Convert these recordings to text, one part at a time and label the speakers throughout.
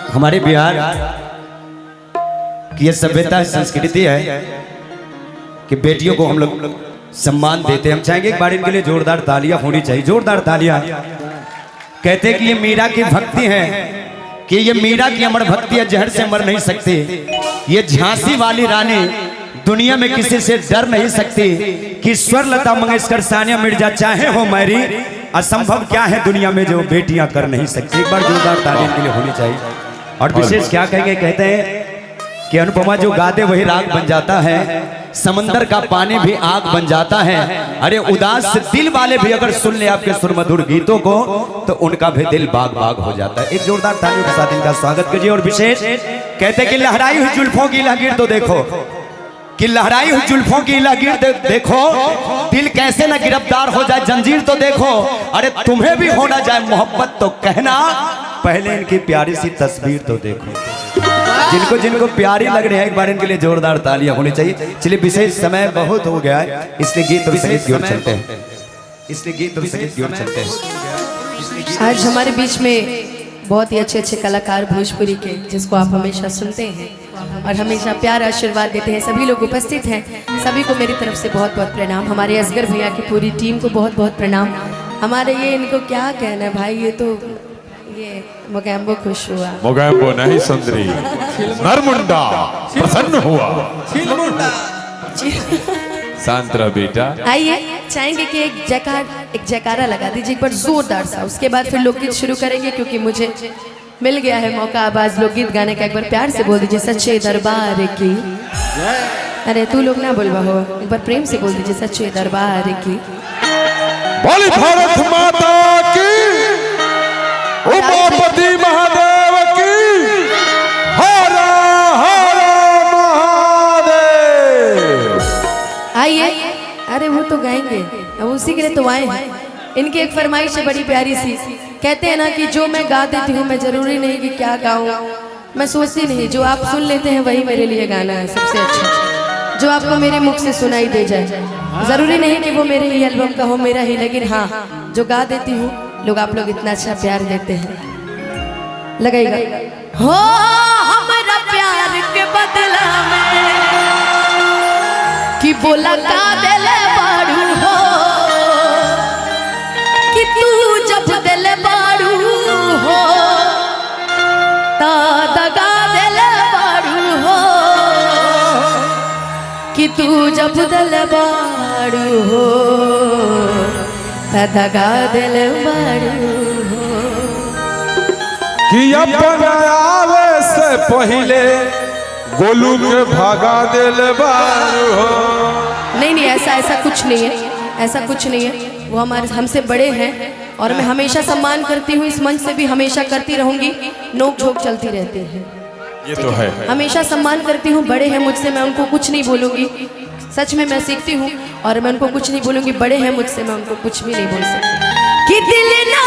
Speaker 1: हमारे बिहार की ये सभ्यता संस्कृति है कि बेटियों को हम लोग सम्मान देते हैं। हम चाहेंगे एक बार इनके लिए जोरदार तालियां होनी चाहिए, जोरदार तालियां। कहते हैं कि ये मीरा की भक्ति है, कि ये मीरा की अमर भक्ति है, जहर से मर नहीं सकती। ये झांसी वाली रानी दुनिया में किसी से डर नहीं सकती। कि स्वर लता मंगेशकर, सानिया मिर्जा चाहे हो मैरी, असंभव क्या है दुनिया में जो बेटियां कर नहीं सकती। एक बार जोरदार तालियों के लिए होनी चाहिए। और विशेष क्या कहेंगे, कहते हैं कि अनुपमा जो गाते वही राग बन जाता है, समंदर का पानी भी आग बन जाता है। अरे उदास दिल वाले भी अगर सुन ले आपके सुरमधुर गीतों को तो उनका भी दिल बाग बाग हो जाता है। एक जोरदार तालियों के साथ इनका स्वागत कीजिए। और विशेष कहते हैं कि लहराई हुई जुल्फों की लकीर तो देखो, कि लहराई हुई जुल्फों की लकीर देखो, दिल कैसे ना गिरफ्तार हो जाए जंजीर तो देखो। अरे तुम्हें भी होना जाए मोहब्बत तो कहना, पहले इनकी प्यारी सी तस्वीर तो देखो। जिनको जिनको प्यारी लग रही है एक बार इनके लिए जोरदार तालियां होनी चाहिए। चलिए विशेष समय बहुत हो गया है, इसलिए गीत और संगीत की ओर चलते हैं, इसलिए गीत और संगीत की ओर चलते हैं।
Speaker 2: आज हमारे बीच में बहुत ही अच्छे अच्छे कलाकार भोजपुरी के, जिसको आप हमेशा सुनते हैं और हमेशा प्यार आशीर्वाद देते हैं, सभी लोग उपस्थित हैं। सभी को मेरी तरफ से बहुत बहुत प्रणाम। हमारे असगर भैया की पूरी टीम को बहुत बहुत प्रणाम। हमारे ये इनको क्या कहना है भाई, ये तो ये मोगैम्बो खुश हुआ,
Speaker 3: मोगैम्बो नहीं सुंदरी, नरमुंडा प्रसन्न हुआ। शांत रह बेटा।
Speaker 2: आइए चाहेंगे कि एक जयकारा लगा दीजिए एक बार जोरदार सा, उसके बाद फिर लोकगीत शुरू करेंगे, क्योंकि मुझे मिल गया है मौका आवाज लोकगीत गाने का। एक बार प्यार से बोल दीजिए सच्चे दरबार की। अरे तू लोग ना बोलवा हो, एक बार प्रेम से बोल दीजिए सच्चे दरबार की।
Speaker 3: बोली भारत माता की, उमापति महादेव की, हर हर महादेव।
Speaker 2: आइए, अरे वो तो गाएंगे, अब उसी के लिए तो आए हैं। इनकी एक फरमाइश है बड़ी प्यारी सी, कहते हैं ना कि जो मैं गा देती हूँ मैं जरूरी नहीं कि क्या गाऊं, मैं सोचती नहीं, जो आप सुन लेते हैं वही मेरे लिए गाना है सबसे अच्छा, जो आपको मेरे मुख से सुनाई दे जाए। जरूरी नहीं कि वो मेरे ही एल्बम का हो, मेरा ही, लेकिन हाँ जो गा देती हूँ लोग, आप लोग इतना अच्छा प्यार देते हैं। लगाइएगा हो हमारा प्यार के बदला में कि बोला का दिल बारू हो, कि तू जब दिल बारू हो ता दगा दिल बारू हो, कि तू जब दिल बारू हो ता दगा दिल बारू हो।
Speaker 3: कि अपन आवे से पहले गोलू के भागा दिल बारू हो।
Speaker 2: नहीं ऐसा कुछ नहीं है, ऐसा कुछ नहीं है। वो हमारे हमसे बड़े हैं और मैं हमेशा सम्मान करती हूँ, इस मंच से भी हमेशा करती रहूंगी। नोक झोंक चलती रहती है,
Speaker 3: ये तो है।
Speaker 2: हमेशा सम्मान करती हूँ। बड़े हैं मुझसे, मैं उनको कुछ नहीं बोलूंगी। सच में मैं सीखती हूँ और मैं उनको कुछ नहीं बोलूंगी। बड़े हैं मुझसे, मैं उनको कुछ भी नहीं बोल सकती। कि दिल ना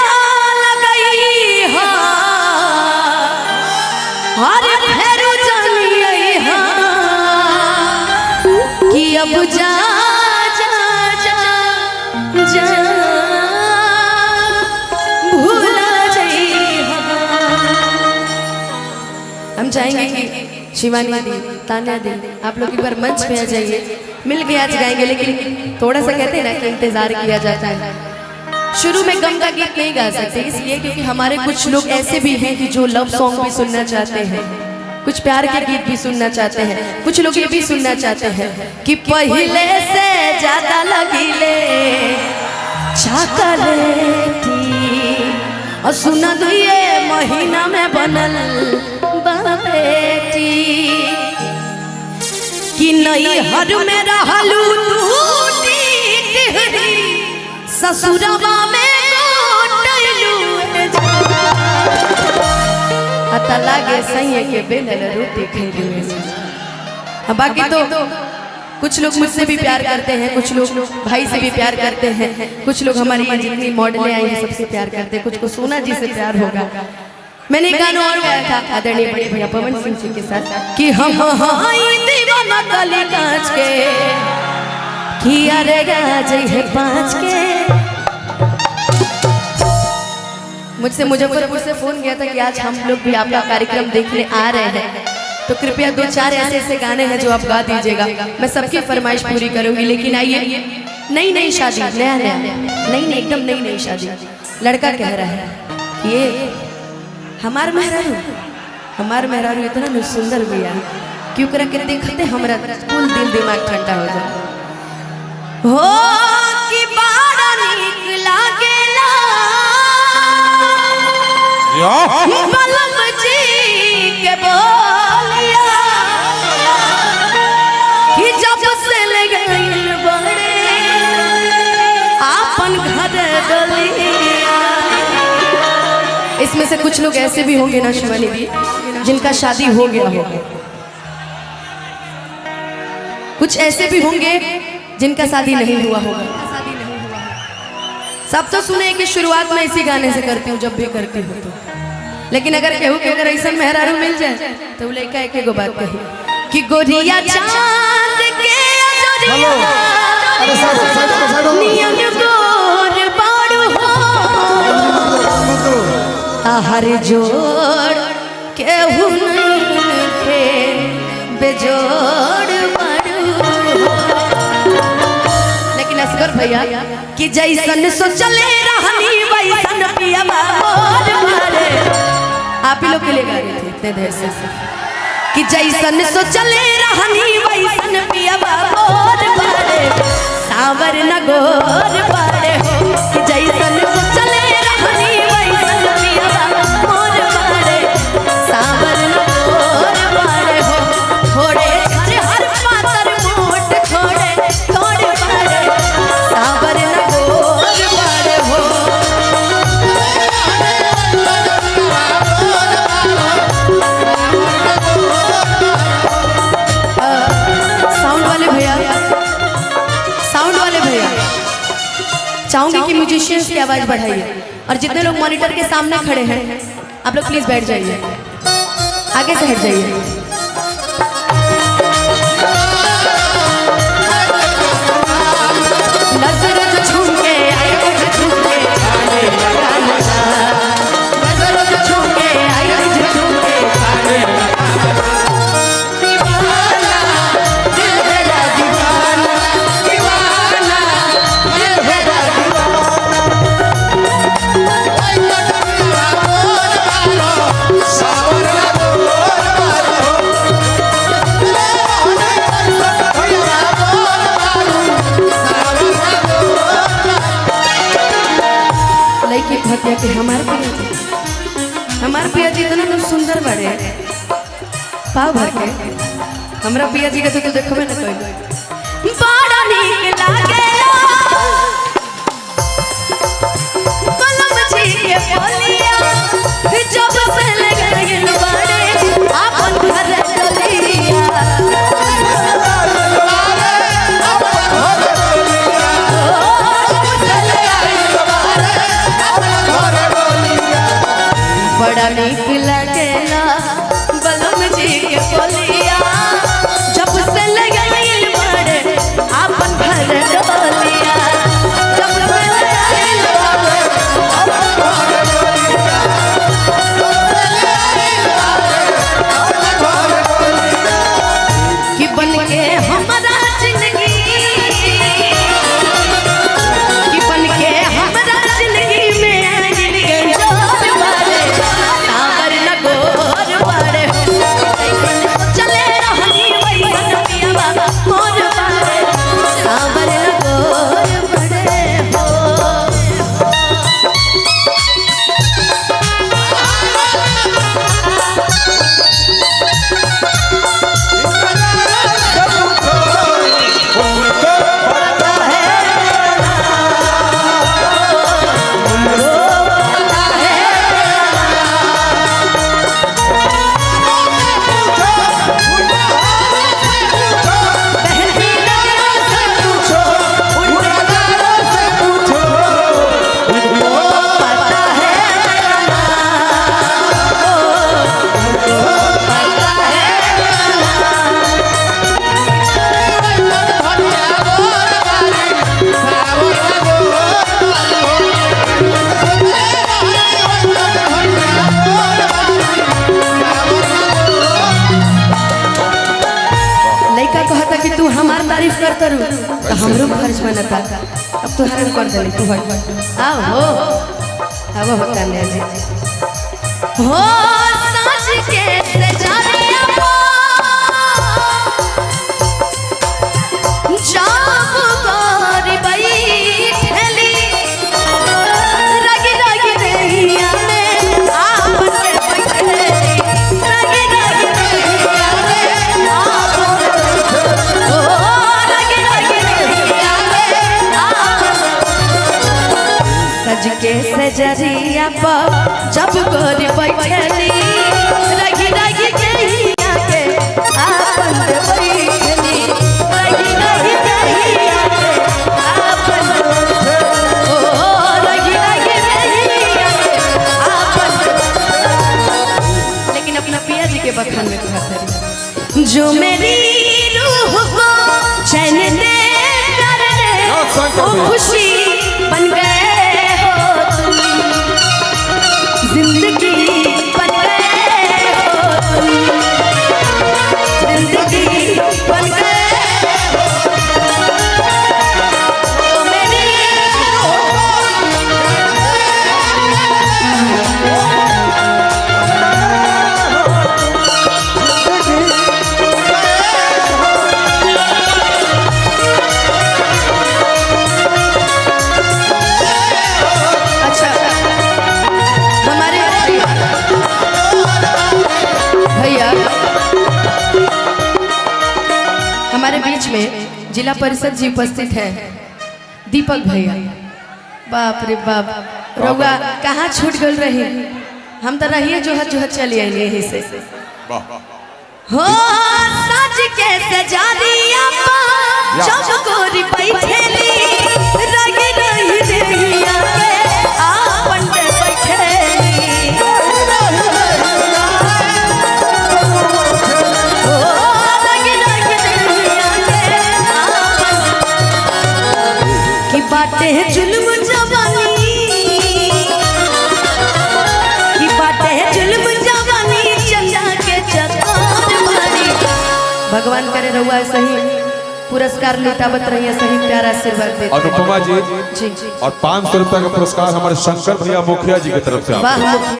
Speaker 2: लगाई हाँ, कि अब जा भूला जाइए। हम चाहेंगे कि शिवानी दी, तान्या दी, आप लोग एक बार मंच पे आ जाइए। मिल के आज गाएंगे, लेकिन थोड़ा सा कहते हैं ना कि इंतजार किया जाता है। शुरू में गम का गीत नहीं गा सकते, इसलिए क्योंकि हमारे कुछ लोग ऐसे भी हैं कि जो लव सॉन्ग भी सुनना चाहते हैं, कुछ प्यार के गीत भी सुनना चाहते हैं। कुछ लोग ये भी सुनना चाहते हैं कि पहले से ज्यादा लगीले चॉकलेटी, और सुना दो ये महीना में बनल बेटी, कि नई हर में रहलू ससुरवा में अता लागे सही के बेलल रोटी खेलू। बाकी तो कुछ लोग मुझसे भी प्यार करते हैं, कुछ लोग भाई से भी प्यार करते हैं, कुछ लोग हमारी जितनी मॉडलें आई हैं सबसे प्यार करते हैं, कुछ को सोना जी से प्यार होगा। मैंने गाना और गाया था आदरणीय बड़े भैया पवन सिंह जी के साथ कि हम दीवाना गली कांच के, कि अरे गाज है पाँच के, मुझसे मुजफ्फरपुर से फोन गया था कि आज हम लोग भी आपका कार्यक्रम देखने आ रहे हैं, तो कृपया 2-4 ऐसे ऐसे गाने हैं जो आप गा दीजिएगा। मैं सबकी फरमाइश पूरी करूंगी। लेकिन आइए, नई नई शादी, नया नया नई एकदम नई नई शादी, लड़का कह रहा है ये हमार मेहरारू इतना न सुंदर भैया, क्यों करा के देखते हमरा कुल दिल दिमाग ठंडा हो जाए। हो कि बड़ा नीक लागेला बलम जी के बोलिया, कि जब से लगल बड़े आपन घर डलिया। इसमें से कुछ लोग ऐसे भी होंगे ना शिवानी दी, जिनका शादी हो गया होगा, कुछ ऐसे भी होंगे जिनका शादी नहीं हुआ होगा। सब तो सुने कि शुरुआत में इसी गाने से करती हूँ जब भी करती हूँ तो, लेकिन अगर केहू के अगर ऐसा मेहरारू मिल जाए तो वो लड़का एक गो बात कही कि गोरिया चांद के नियन गोर बाड़ू हो, हर जोड़ केहू नहीं थे बेजोड़ बाड़ू हो। लेकिन असगर भैया कि जैसन सोचले रहनी वैसन पिया मोर मारे, आप ही लोग के लिए गा रहे थे इतने देर से कि जैसन सोचले रहनी वैसन पिया मोर मारे, सावर न गोर पारे हो, कि जैसन सोचले रहनी वैसन पिया मोर मारे, सावर न गोर पारे हो, थोड़े हर पातर मोट थोड़े थोड़े पारे, सावर न गोर पारे हो। चाहूंगी कि म्यूजिशियंस की आवाज बढ़ाइए, और जितने लोग मॉनिटर के सामने खड़े हैं आप लोग प्लीज बैठ जाइए, आगे से हट जाइए। कि हमार पिया जी इतना तो सुंदर बड़े पाव भर के, हमरा पिया जी के तो देखबे न कोई बड़ा नीक लागेला बलम जी के बोलिया, जब से लगल बड़े आपन घर डलिया। बड़ा नीक लगेला बलम जी के बोलिया, जब से लगल बड़े आपन घर डलिया, जब से लगल कि बन के हमारा जिंदगी, कि बन के हमारा जिंदगी में आइल गए सावर न गोर हमरो फर्ज बनता। अब तो हरण कर देली तू हट आओ हो अब हो कन्या जी हो साज के सजारिया पा जाप गोरी बैठली रगी रगी रहिया में आप के बैठली रगी रगी रहिया में आप ओ रगी रगी रहिया में आप सज के सजरिया पर जब गोरी बैठली रगी रगी रहिया के आपन बैठली रगी रगी रहिया के आपन ओ रगी रगी रहिया के आपन। लेकिन अपना पिया जी के बखान में कहते जो मेरी रूह को चैन दे दे वो खुशी बन गए हो तुम जिंदगी बन गए हो तुम जिंदगी बन गए हो मेरी अच्छा हमारे भैया हमारे बीच में जिला परिषद जी उपस्थित है दीपक भैया। बाप रे बाप रउआ कहाँ छूट गल रही हम तो रहिए जोहत जोहत चली आई यहीं से हो साज के सजारिया पा जब गोरी बैठली रगी रही रहिया के आपन बैठली ओ रगी रगी रहिया के आपन की बाटे जुल्म जवानी की बाटे जुल्म जवानी चंदा के चकोर मारी। भगवान करे रहुआ सही पुरस्कार लुटावत रहिए सही प्यारा आशीर्वाद देते।
Speaker 3: अनुपमा जी
Speaker 2: जी
Speaker 3: और 500 रुपया का पुरस्कार हमारे शंकर भैया मुखिया जी की तरफ से
Speaker 2: वाह।